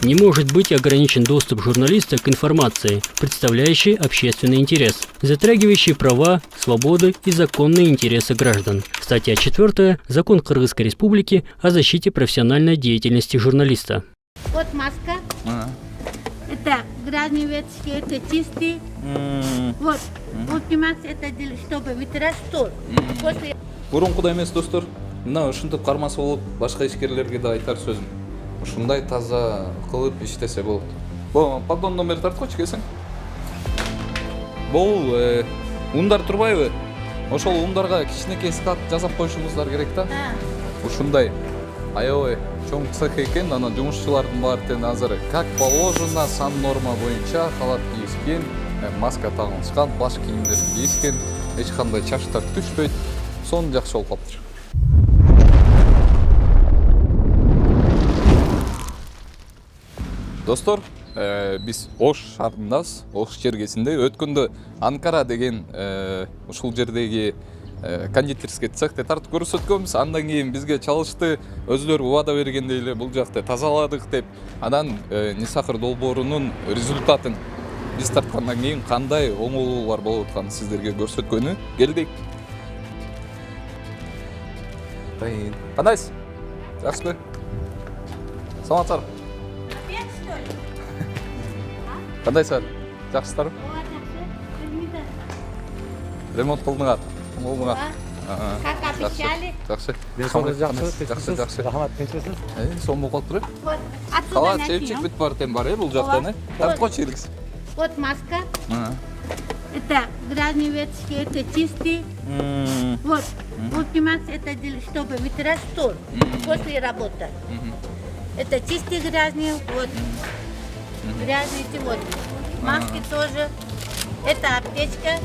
Не может быть ограничен доступ журналиста к информации, представляющей общественный интерес, затрагивающей права, свободы и законные интересы граждан. Статья 4. Закон Кыргызской Республики о защите профессиональной деятельности журналиста. Вот маска. Это грязные это чистый. Вот. Ультимакс это чтобы вытирать стол. После... Мурункудай эмес достор. Мына ушинтип кармасы болуп, башка ишкерлерге да айтар сөзүм. Ушундай таза кылып иштесе болот. Поддон номер тарткычы келсең. Бул ундар турбайбы? Ошол ундарга кичинекей склад жасап коюшуңуздар керек да. Ушундай аябай чоң цех экен, анан жумушчулардын баары тең азыр как положено сан норма боюнча халат кийишкен, маска тагылышкан, баш кийимдерин кийишкен, эч кандай чачтар түшпөйт. Сон жакшы болуп калыптыр. Достор, биз Ош шаарындабыз, Ош чергесинде. Өткөндө Анкара деген ушул жердеги кондитерский цехте тартып көрсөткөнбүз. Андан кийин бизге чалышты, өзлөрү убада бергендей эле бул жакты тазаладык деп. Анан Нисахыр долбоорунун результатын биз тарткандан кийин кандай оңолуулар болуп атканын сиздерге көрсөткөнү келдик. Кандайсыз? Жакшыбы? Саламатсыздар. Кандайсыздар? Жакшысыздарбы? Ремонт кылдыңар. Оңолдуңар. Как обещали. Жакшы. Жакшы. Рахмат, кенчесиз. Сом болуп калыптыр. Вот. Кала Отсюда чепчик начнем. бүт бар тем бар, бул жактан. Тартып койчу эликсиз. Вот маска. Это грязные это чистый. Вот. Ультимакс это чтобы вытирать стол после работы. Это чистые грязные. Вот. Грязные эти вот. Маски тоже. Это аптечка.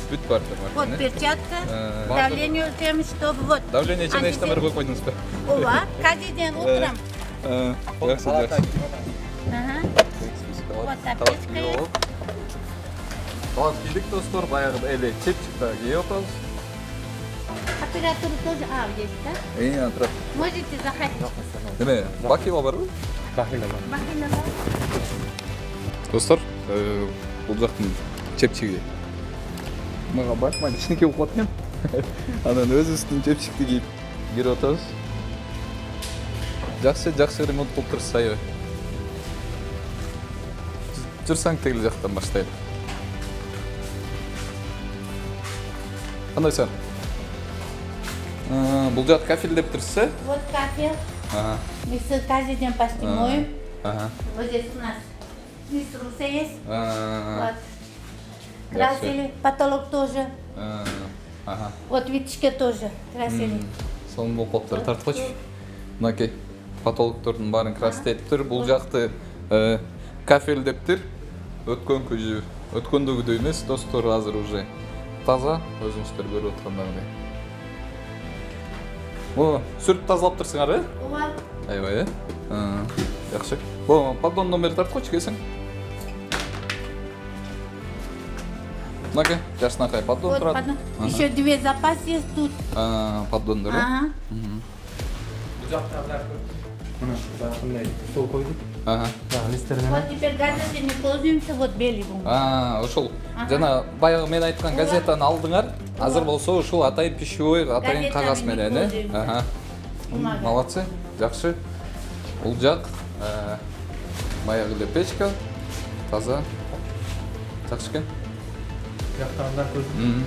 Бүт бар тем бар. Вот перчатка. Давление тем, чтобы вот. Давление чен эчтемер коюп койдуңузбу? Ова. Каждый день утром. Жакшы, жакшы. Ага. Вот аптечка. Халат кийдик достор, баягы эле чепчик да кийип атабыз. Температура тоже здесь, да? Турат. Можете заходить. Эме, бакила барбы? Бахила бар. Махина бар. Достор, бул жактын чепчиги мага бакмай кичинекей болуп калат экен. Анан өзүбүздүн чепчикти кийип кирип атабыз. Жакшы ремонт кылып турсуз аябай. Жүрсөң тегил жактан баштайлы. Кандайсың? Бул жак кафель деп турсуз, э? Вот кафель. Мы каждый день почти моем. Вот здесь у нас инструкция есть. Вот. Красили. Потолок тоже. Вот виточка тоже красили. Сонун болуп калыптыр. Тартып койчу. Мынакей потолоктордун баарын краситиптир. Бул жакты кафель дептир. Өткөндөгүдөй эмес, достор, азыр уже таза, өзүңүздөр көрүп аткандагыдай. Сүрүп тазалап турсуңар, э? Ова. Аябай, жакшы. Поддон номер тартып койчу келсең. Мынакей, жашынакай поддон Вот турат. поддон. Еще две запас есть тут. Поддондор, э? Ага. Бул жакта мына мындай стол койдук. Листерин. Вот теперь газеты не пользуемся, вот белый бум. Ошол жана баягы мен айткан газетаны алдыңар. Азыр болсо ушул атайын пищевой, атайын кагаз менен, э? Молодцы, жакшы. Бул жак баягы эле печка, таза. Жакшы экен. Жактарында көрдүм.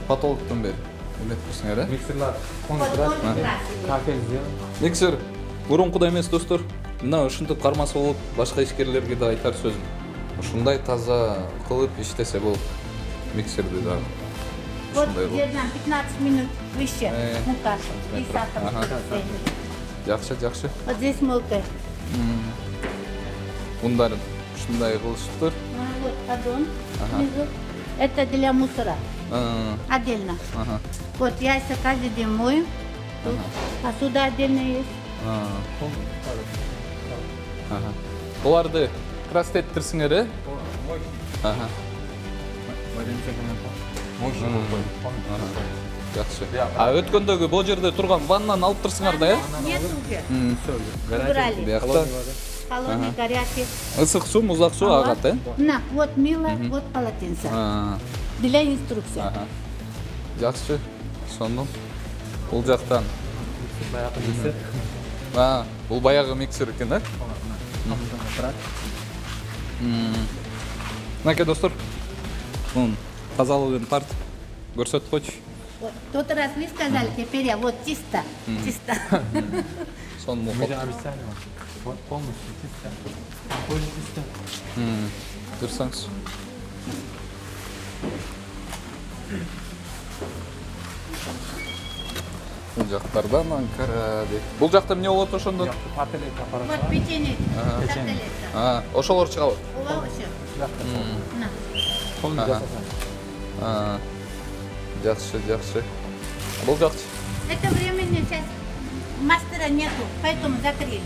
Потолоктон бери эмет турсуңар, э? Миксерлар Вот кондурат. он красивый. Кафель сделан. Миксер мурункудай эмес достор. Мына ушинтип кармасы болуп, башка ишкерлерге да айтар сөзүм. Ушундай таза кылып иштесе болот. Миксерди да. Вот где-то 15 минут выше мука и сахар. Жакшы. Вот здесь мука. Бундарын ушундай кылышыптыр. Вот поддон внизу. Это для мусора. Отдельно. Вот яйца каждый день моем. Тут посуда отдельно есть. Буларды крастеттирсиңер, э? жакшы. А өткөндөгү бул жерде турган ваннаны алып турсуңар да, э? Нет уже. Все. Убрали. Биякта Холодный, горячий. ысык суу, музак суу агат, э? На, вот мыло, вот полотенце. Для инструкции. Жакшы. Сонун. Бул жактан. Баягы миксер. Бул баягы миксер экен, да? Мынакей достор. Бунун тазалыгын тарт. Көрсөтүп койчу. Вот, в тот раз вы сказали, теперь я вот чисто. Чисто. Сонун Мы же обещали вам. Вот полностью чисто. Полностью чисто. Дурсаңыз. Бул жактардан Анкара дейт. Бул жакта эмне болот ошондо? Пателек аппарат. Вот печенье. Котлета. Ошолор чыгабы? Ова еще. На. Полный жасасан. Жакшы. Бул жакчы. Это времени сейчас мастера нету, поэтому закрыли.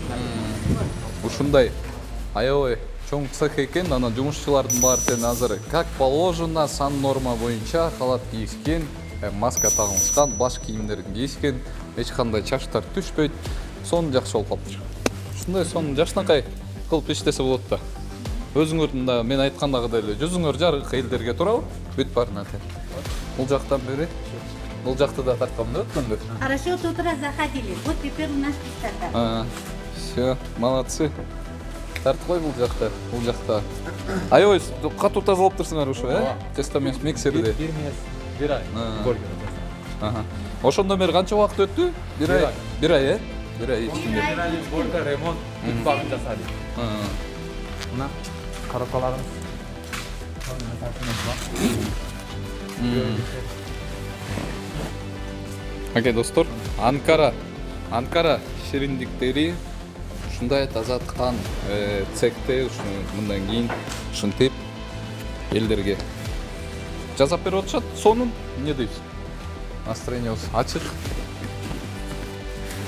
Ушундай аябай чоң цех экен, анан жумушчулардын баары тең азыр как положено сан норма боюнча халат кийишкен, маска тагылышкан, баш кийимдерин кийишкен, эч кандай чачтар түшпөйт. Сонун жакшы болуп калыптыр. Ушундай сонун жакшынакай кылып иштесе болот да. Өзүңөрдүн да мен айткандагыдай эле жүзүңөр жарык элдерге турабы? Бүт баарына тең. Бул жактан бери бул жакты да тарткам да өткөндө. Хорошо, в тот раз заходили. Вот теперь у нас чистота. Все, молодцы. Тартып кой бул жакта. Аябай катуу тазалап турсуңар ушу, э? Тесто миксерди. Bir ay. Ошондон бери канча убакыт өттү? Бир ай, э? Бир ай ичинде. Bir ay borda ремонт бүт багын жасадык. Мына каракаларыбыз. Окей, достор, Анкара шириндиктери ушундай тазалткан цехте мындан кийин ушинтип элдерге жасап берип атышат. Сонун эмне дейбиз? Настроениябыз ачык.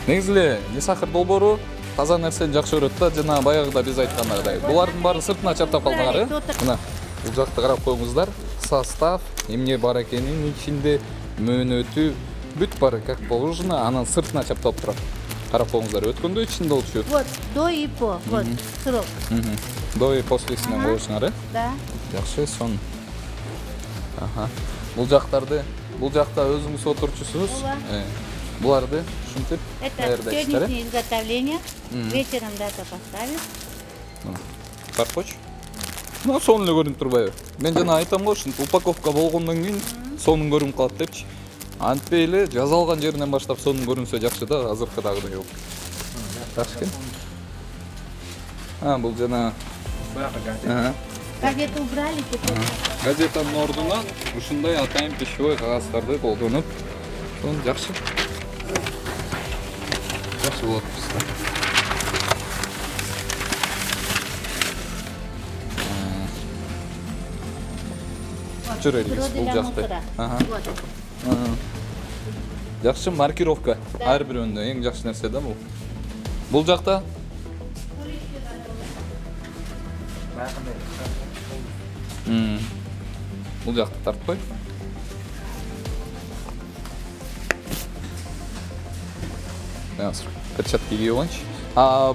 Негизи эле Несахыр долбоору таза нерсени жакшы көрөт да, жана баягыда биз айткандагыдай. Булардын баарын сыртына чаптап калдыңар, э? Мына бул жакты карап коюңуздар. Состав, эмне бар экенин ичинде, мөөнөтү бүт бар как положено, анан сыртына чаптап турат. Карап коюңуздар, өткөндө ичинде болчу. Вот, до и по, вот, срок. До и послесинен коюшуңар, э? Да. Жакшы, сонун. Бул жакта өзүңүз отурчусуз. Буларды ушинтип Это сегодняшнее изготовление. Вечером дата поставить. Карап койчу. Сонун эле көрүнүп турбайбы? Мен жана айтам го, ушинтип упаковка болгондон кийин сонун көрүнүп калат депчи. Антпей эле жазалган жеринен баштап сонун көрүнсө жакшы да, азыркыдагыдай болуп. Жакшы экен. Бул жана Баягы газет. Газету убрали теперь. Газетанын ордуна ушундай атайын пищевой кагаздарды колдонуп, сонун жакшы. Жакшы болот бизде. Жүрөлүбүз бул жакты. Жакшы маркировка. Ар бирөөнүндө эң жакшы нерсе да бул. Бул жакта бул жакты тартып кой. Азыр перчатка кийип алайынчы.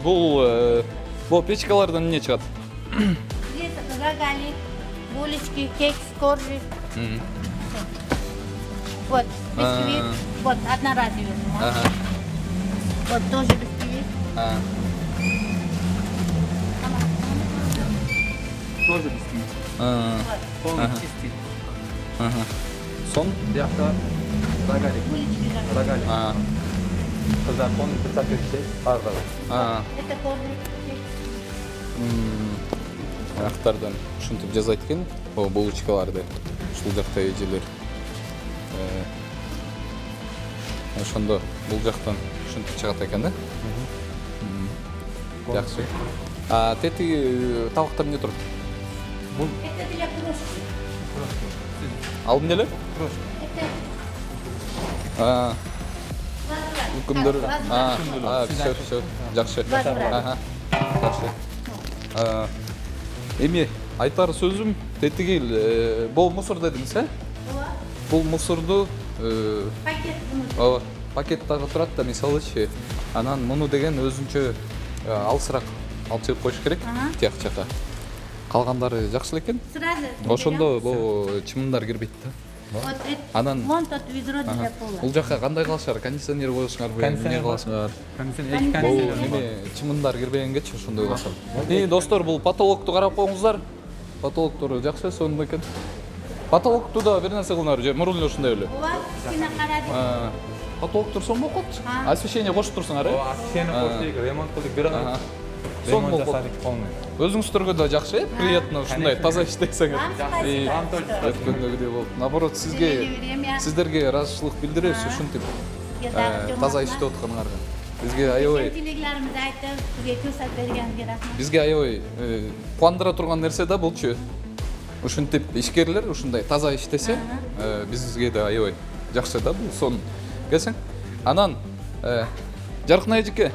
Бул печкалардан эмне чыгат? Здесь рогалик, булочки, кекс, коржик. Вот, бисквит. Вот, одноразовый. Вот тоже бисквит. Тоже бисквит. Полный чистый. Сон? Бияқта рогалик. Булочки рогалик. Рогалик. Қыздар полный перчатка кишет. Бардығы. Это коржик, кекс. Аяктардан ушинтип жазайт экен, булочкаларды. Ушул жакта эжелер. Ошондо бул жактан ушинтип чыгат экен да? Жакшы. Тети табактар эмне турат? Это для крошки. Ал эмне эле? Это Үкүмдөр. возврат. Все. Жакшы. Возврат. Жакшы. Эми айтар сөзүм, тетиги бул мусор дедиңиз, э? Бул мусорду Paket bunu. ооба пакет дагы турат да мисалычы. Анан муну деген өзүнчө алсыраак алып чыгып коюш керек тияк жака. Калгандары жакшы экен. Сразу. Ошондо бул чымындар кирбейт да. Вот это. Анан Вон тот ведро для пола. бул жака кандай кылышар? Кондиционер коюшуңарбы? Эмне кыласыңар? Кондиционер Бул кондиционер. неме чымындар кирбегенгечи ошондой кылышам. Достор, бул потолокту карап коюңуздар. Потолоктору жакшы сонун экен. Потолокту да бир нерсе кылыңар, же мурун эле ушундай эле. Ова, кичине карады. Потолоктор сонун болуп калыптыр. Освещение кошуп турсуңар, э? Освещение коштук, ремонт кылдык, бир ай. Сонун Ремонт болуп жасадык полный. Өзүңүздөргө да жакшы, приятно ушундай таза иштесеңер. Вам спасибо. Өткөндөгүдөй болуп. Наоборот, сиздерге ыраазычылык билдиребиз ушинтип таза иштеп атканыңарга. Бизге аябай Телегилерimizi айтып, сизге көрсөтүп бергенге рахмат. бизге аябай кубандыра турган нерсе да булчу. Ушинтип ишкерлер ушундай таза иштесе, бизге да аябай жакшы да бул сон. Келсең. Анан Жаркын эжеке,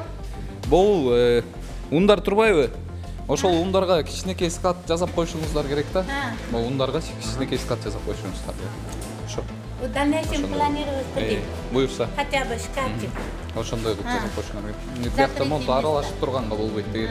бул ундар турбайбы? Ошол ундарга кичинекей скат жасап коюшуңуздар керек да. Бул ундарга кичинекей скат жасап коюшуңуздар. Ошо. В дальнейшем планируем купить Буюрса. хотя бы шкафчик. Ошондой кылып жасап коюшуңар керек. Тиякта монту аралашып турганга болбойт деген.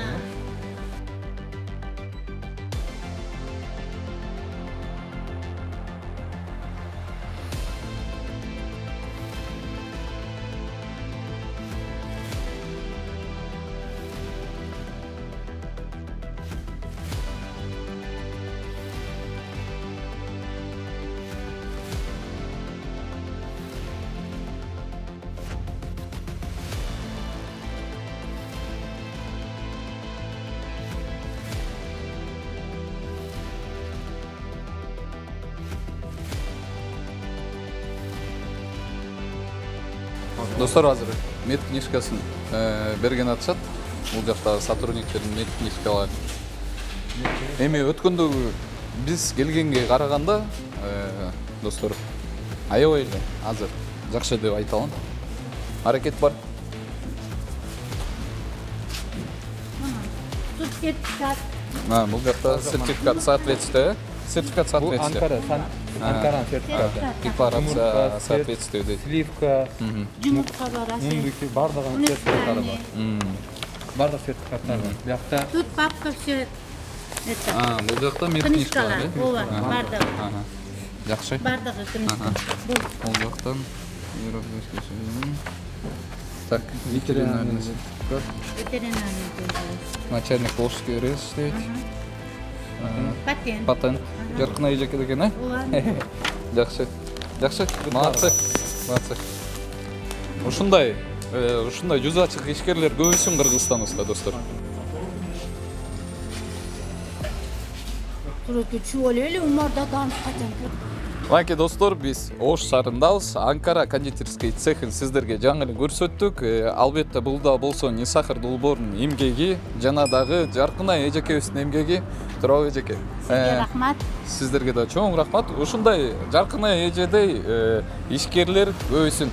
Достор, азыр мет книжкасын берген атышат. Бул жакта сотрудниктердин мет книжкалары. Эми өткөндөгү биз келгенге караганда, достор, аябай эле азыр жакшы деп айта алам. Аракет бар. Тут сертификат. Бул жакта сертификат соответствия. Сертификат Бул соответствия. Анкара сертификаты. Декларация соответствия дейт. Сливка, Жұмыртқа бар, асыл. мундуки бардыгы сертификаты бар. Бардык сертификаттар бар. Биякта Тут папка все это. Бул жакта мет книжкалар. Книжкалар. Ооба, бардыгы. Жакшы. Бардыгы книжка. Бул. Бул жактан так, ветеринарный сертификат. Ветеринарный тоже. Начальник Волжский РС дейт. Патент. Патент. Жаркын эжеке деген, э? Ооба. Жакшы. Жакшы. Молодцы. Молодцы. Ушундай жүзү ачык ишкерлер көбүйсүн Кыргызстаныбызда, достор. Суретке чүп эле умарда танып качан. Лайки достор, биз Ош шаарындабыз. Анкара кондитерский цехин сиздерге жаңы эле көрсөттүк. Албетте бул да болсо Нисахар Дулбордун эмгеги, жана дагы Жаркынай эжекебиздин эмгеги. Туурабы эжеке? Рахмат. Сиздерге да чоң рахмат. Ушундай Жаркынай эжедей ишкерлер көбөйсүн.